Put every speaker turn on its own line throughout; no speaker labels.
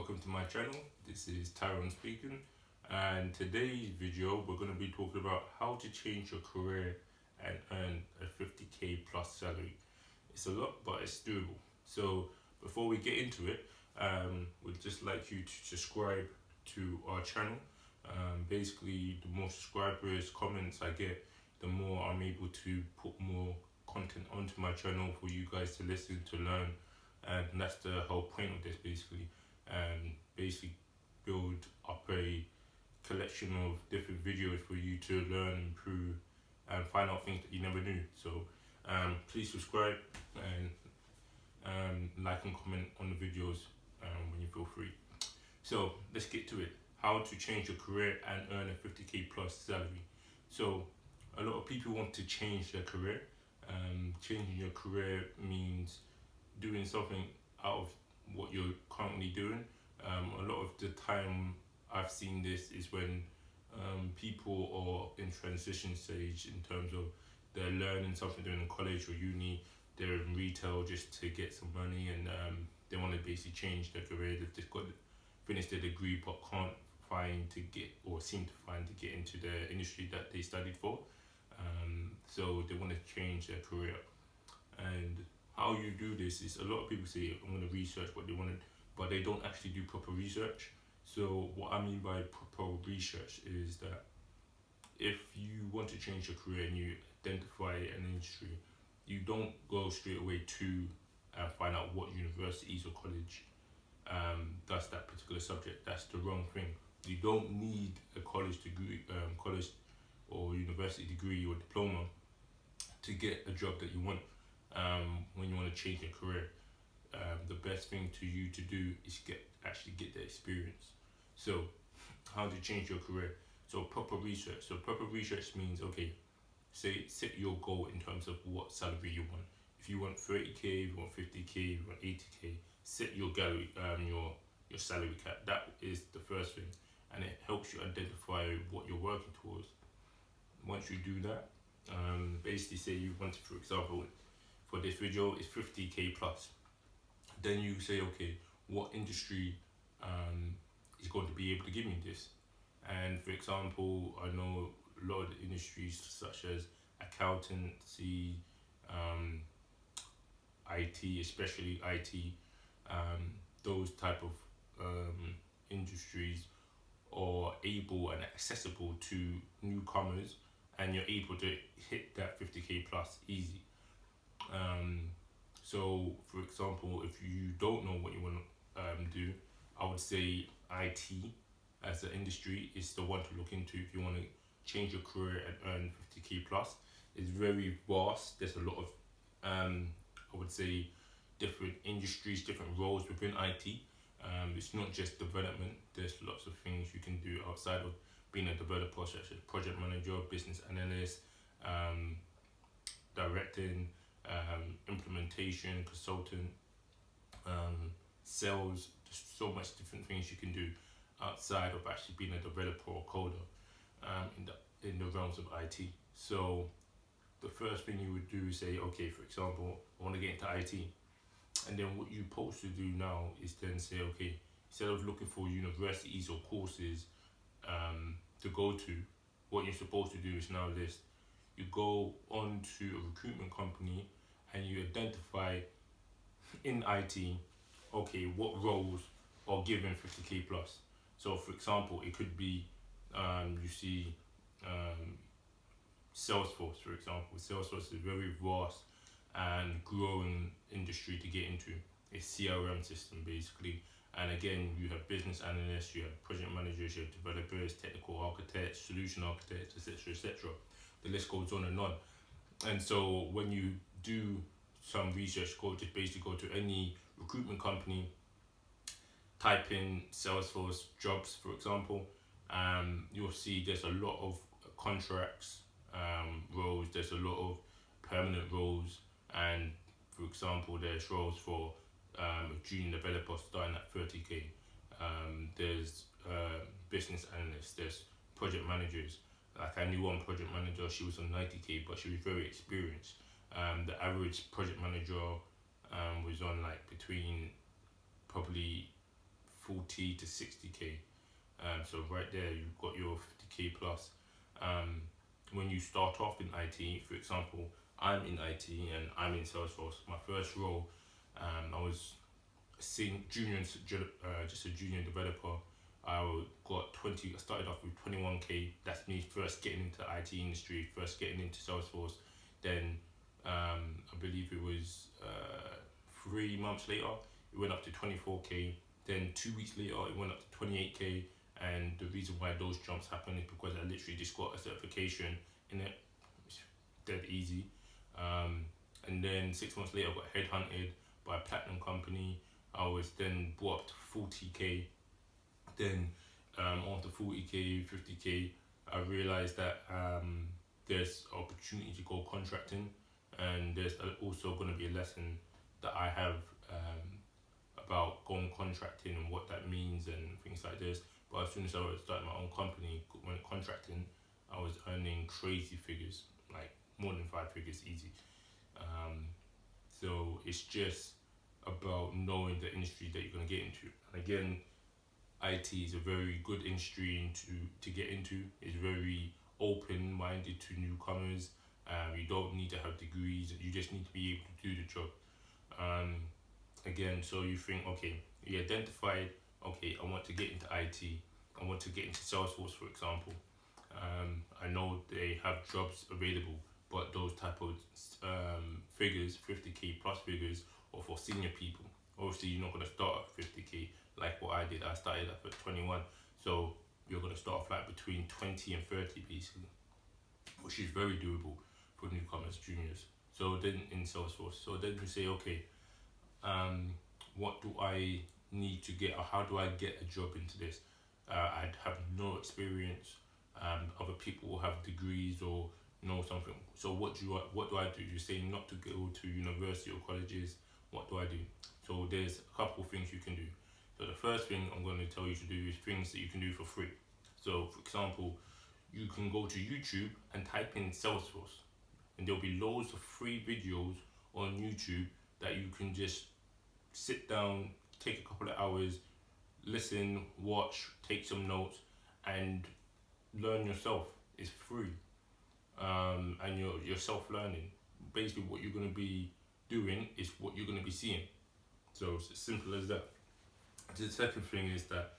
welcome to my channel. This is Tyrone speaking, and today's video we're going to be talking about how to change your career and earn a 50k plus salary. It's a lot, but it's doable. So before we get into it, we'd just like you to subscribe to our channel. Basically, the more subscribers, comments I get, the more I'm able to put more content onto my channel for you guys to listen, to learn, and that's the whole point of this basically. Basically build up a collection of different videos for you to learn, improve, and find out things that you never knew. So please subscribe and like and comment on the videos when you feel free. So let's get to it. How to change your career and earn a 50k plus salary. So a lot of people want to change their career. Changing your career means doing something out of what you're currently doing. A lot of the time I've seen this is when people are in transition stage in terms of they're learning something, they're in college or uni, they're in retail just to get some money, and they want to basically change their career. They've just got finished their degree but can't find to get, or seem to find to get into the industry that they studied for. So they want to change their career. And how you do this is, a lot of people say I'm going to research what they wanted, but they don't actually do proper research. So what I mean by proper research is that if you want to change your career and you identify an industry, you don't go straight away to find out what universities or college does that particular subject. That's the wrong thing. You don't need a college degree, college or university degree or diploma to get a job that you want. When you want to change your career, the best thing to you to do is actually get the experience. So how to change your career? So proper research. So proper research means, okay, set your goal in terms of what salary you want. If you want 30k, if you want 50k, if you want 80k, set your your salary cap. That is the first thing, and it helps you identify what you're working towards. Once you do that, basically say you want to, for example, for this video is 50k plus. Then you say, okay, what industry is going to be able to give me this? And for example, I know a lot of the industries such as accountancy, IT, especially IT, those type of industries are able and accessible to newcomers, and you're able to hit that 50k plus easy. So for example, if you don't know what you want to do, I would say IT as an industry is the one to look into if you want to change your career and earn 50k plus. It's very vast. There's a lot of I would say different industries, different roles within IT. It's not just development. There's lots of things you can do outside of being a developer, such as project manager, business analyst, directing, implementation, consultant, sales. There's so much different things you can do outside of actually being a developer or coder in the realms of IT. So the first thing you would do is say, okay, for example, I want to get into IT. And then what you're supposed to do now is then say, okay, instead of looking for universities or courses to go to, what you're supposed to do is now this. You go on to a recruitment company and you identify in IT, okay, what roles are given 50k plus. So for example, it could be, you see Salesforce, for example. Salesforce is a very vast and growing industry to get into. It's CRM system basically. And again, you have business analysts, you have project managers, you have developers, technical architects, solution architects, etc., etc. The list goes on and on. And so when you do some research, just basically go to any recruitment company, type in Salesforce jobs, for example, you'll see there's a lot of contracts, roles, there's a lot of permanent roles, and for example, there's roles for a junior developer starting at 30k. There's business analysts, there's project managers. Like I knew one project manager, she was on 90k, but she was very experienced. The average project manager was on like between probably 40 to 60k. So right there, you've got your 50k plus. When you start off in IT, for example, I'm in IT and I'm in Salesforce. My first role, I was just a junior developer. I started off with 21k. That's me first getting into the IT industry, first getting into Salesforce. Then I believe it was 3 months later, it went up to 24k. Then 2 weeks later, it went up to 28k. And the reason why those jumps happen is because I literally just got a certification in it. It's dead easy. And then 6 months later, I got headhunted by a platinum company. I was then brought up to 40k. Then after 40k, 50k, I realized that there's opportunity to go contracting, and there's also going to be a lesson that I have about going contracting and what that means and things like this. But as soon as I started my own company, went contracting, I was earning crazy figures, like more than 5 figures easy. So it's just about knowing the industry that you're going to get into. And again, IT is a very good industry to get into. It's very open-minded to newcomers. You don't need to have degrees. You just need to be able to do the job. Again, so you think, okay, you identified, okay, I want to get into IT. I want to get into Salesforce, for example. I know they have jobs available, but those type of figures, 50k plus figures, are for senior people. Obviously, you're not going to start at 50k like what I did. I started up at 21, so you're going to start off like between 20 and 30 basically, which is very doable for newcomers, juniors. So then in Salesforce, so then you say, okay, what do I need to get, or how do I get a job into this? I'd have no experience. Other people will have degrees or know something. So what do I do? You're saying not to go to university or colleges. What do I do? So there's a couple of things you can do. So the first thing I'm going to tell you to do is things that you can do for free. So for example, you can go to YouTube and type in Salesforce, and there'll be loads of free videos on YouTube that you can just sit down, take a couple of hours, listen, watch, take some notes, and learn yourself. It's free, and you're self-learning. Basically, what you're going to be doing is what you're going to be seeing. So it's as simple as that. The second thing is that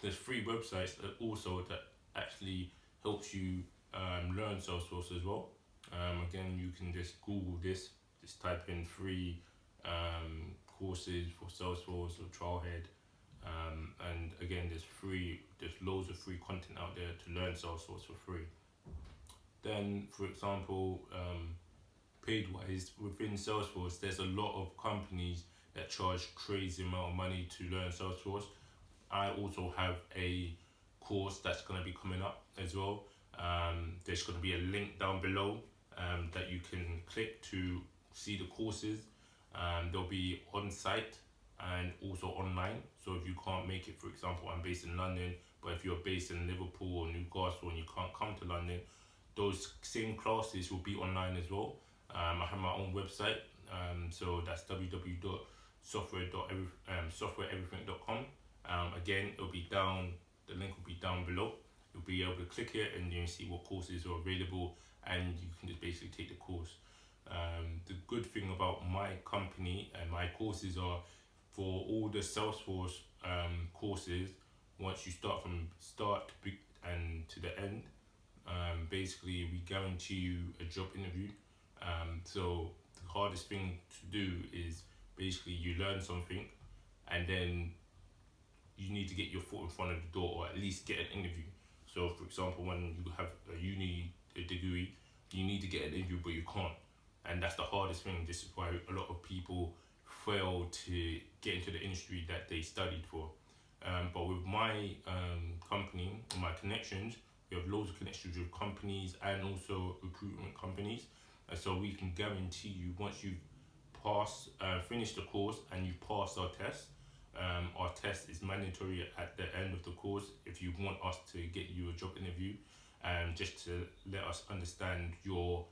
there's free websites that actually helps you learn Salesforce as well. Again, you can just Google this, just type in free courses for Salesforce or Trailhead, and again, there's loads of free content out there to learn Salesforce for free. Then, for example, paid wise within Salesforce, there's a lot of companies that charge crazy amount of money to learn Salesforce. I also have a course that's going to be coming up as well. There's going to be a link down below that you can click to see the courses. They'll be on site and also online. So if you can't make it, for example, I'm based in London, but if you're based in Liverpool or Newcastle and you can't come to London, those same classes will be online as well. I have my own website, so that's www.softwareeverything.com. Again, it'll be down. The link will be down below. You'll be able to click it and you see what courses are available, and you can just basically take the course. The good thing about my company and my courses are for all the Salesforce courses. Once you start from start and to the end, basically we guarantee you a job interview. So the hardest thing to do is basically you learn something, and then you need to get your foot in front of the door, or at least get an interview. So for example, when you have a degree, you need to get an interview, but you can't. And that's the hardest thing. This is why a lot of people fail to get into the industry that they studied for. But with my company and my connections, we have loads of connections with companies and also recruitment companies. And so we can guarantee you, once you finish the course and you pass our test is mandatory at the end of the course if you want us to get you a job interview, just to let us understand your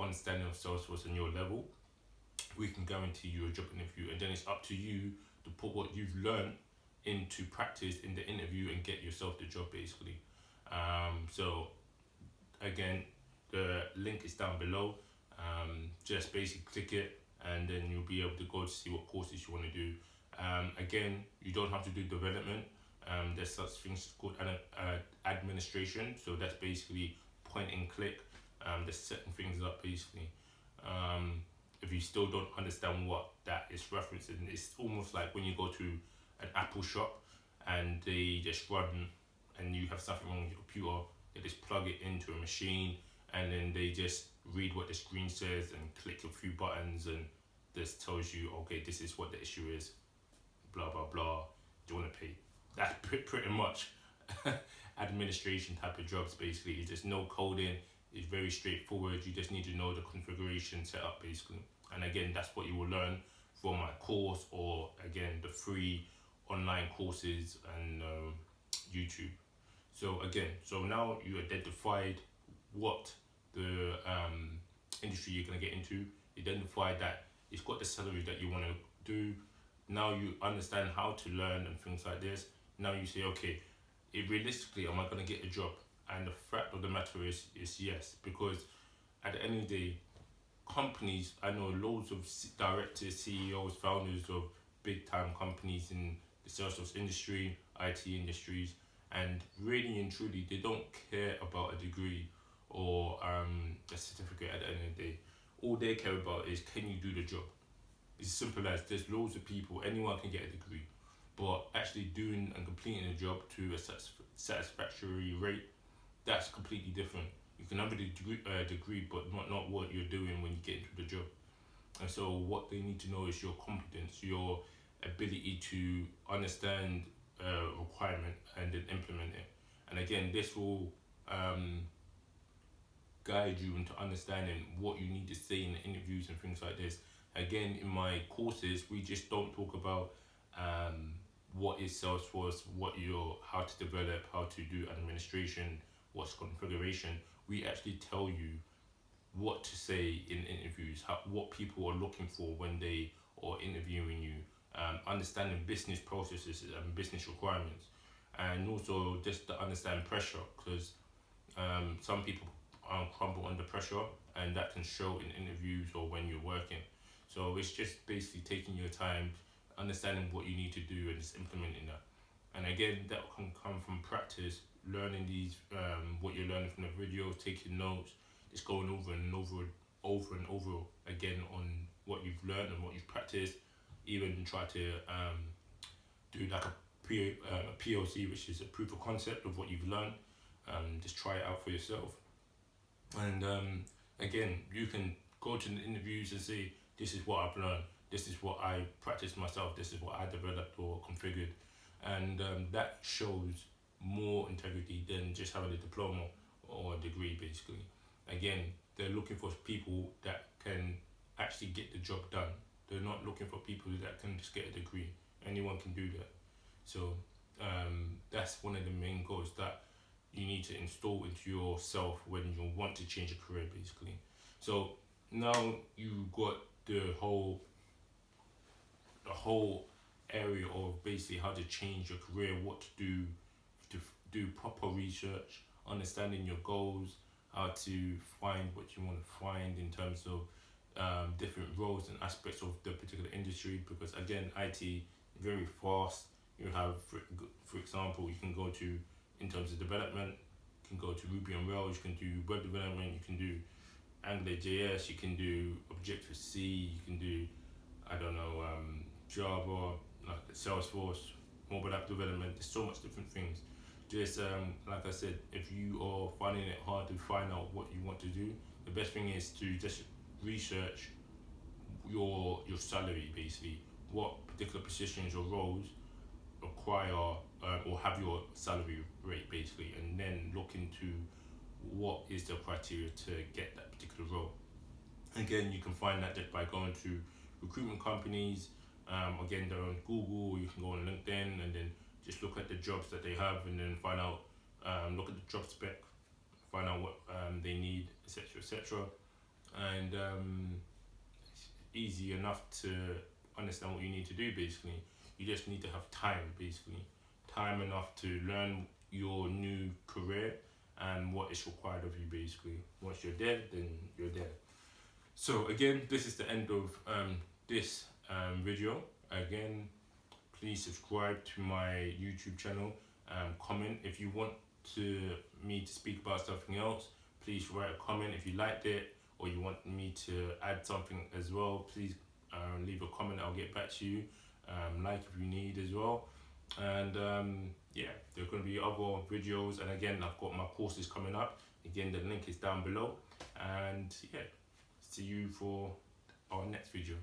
understanding of Salesforce and your level. We can guarantee you a job interview, and then it's up to you to put what you've learned into practice in the interview and get yourself the job basically. So again, the link is down below. Just basically click it and then you'll be able to go to see what courses you want to do. Again, you don't have to do development. There's such things called administration. So that's basically point and click. They're setting things up basically. If you still don't understand what that is referencing, it's almost like when you go to an Apple shop and they just run and you have something wrong with your computer, they just plug it into a machine and then they just read what the screen says and click a few buttons and this tells you, okay, this is what the issue is, blah blah blah, do you want to pay? That's pretty much administration type of jobs basically. It's just no coding, it's very straightforward. You just need to know the configuration setup basically. And again, that's what you will learn from my course, or again the free online courses and YouTube. So again, so now you identified what the industry you're going to get into, identify that it's got the salary that you want to do. Now you understand how to learn and things like this. Now you say, okay, realistically, am I going to get a job? And the fact of the matter is yes, because at the end of the day, companies, I know loads of directors, CEOs, founders of big time companies in the Salesforce industry, IT industries, and really and truly, they don't care about a degree or a certificate at the end of the day. All they care about is, can you do the job? It's simple as, there's loads of people, anyone can get a degree, but actually doing and completing a job to a satisfactory rate, that's completely different. You can have a degree, but not what you're doing when you get into the job. And so what they need to know is your competence, your ability to understand a requirement and then implement it. And again, this will guide you into understanding what you need to say in the interviews and things like this. Again, in my courses, we just don't talk about what is Salesforce, how to develop, how to do administration, what's configuration. We actually tell you what to say in interviews, what people are looking for when they are interviewing you, understanding business processes and business requirements, and also just to understand pressure, because some people crumble under pressure, and that can show in interviews or when you're working. So it's just basically taking your time, understanding what you need to do and just implementing that. And again, that can come from practice, learning these, what you're learning from the videos, taking notes, just going over and over again on what you've learned and what you've practiced. Even try to do like a POC, which is a proof of concept of what you've learned. Just try it out for yourself. And again, you can go to the interviews and say, this is what I've learned, this is what I practiced myself, this is what I developed or configured. And that shows more integrity than just having a diploma or a degree basically. Again, they're looking for people that can actually get the job done. They're not looking for people that can just get a degree. Anyone can do that. So that's one of the main goals that you need to install into yourself when you want to change a career basically. So now you got the whole area of basically how to change your career, what to do proper research, understanding your goals, how to find what you want to find in terms of different roles and aspects of the particular industry, because again, IT very fast. You have, for example, you can go to, in terms of development, you can go to Ruby on Rails, you can do web development, you can do AngularJS, you can do Objective-C, you can do, Java, like Salesforce, mobile app development. There's so much different things. Just like I said, if you are finding it hard to find out what you want to do, the best thing is to just research your salary basically, what particular positions or roles require or have your salary rate basically, and then look into what is the criteria to get that particular role. Again, you can find that just by going to recruitment companies. Again, they're on Google, you can go on LinkedIn and then just look at the jobs that they have and then find out, look at the job spec, find out what they need, etc. And it's easy enough to understand what you need to do. Basically, you just need to have time. Basically, time enough to learn your new career and what is required of you. Basically, once you're there, then you're there. So again, this is the end of this video. Again, please subscribe to my YouTube channel. Comment if you want me to speak about something else. Please write a comment if you liked it, or you want me to add something as well. Please leave a comment. I'll get back to you. Like if you need as well. And yeah, there are going to be other videos. And again, I've got my courses coming up. Again, the link is down below. And yeah, see you for our next video.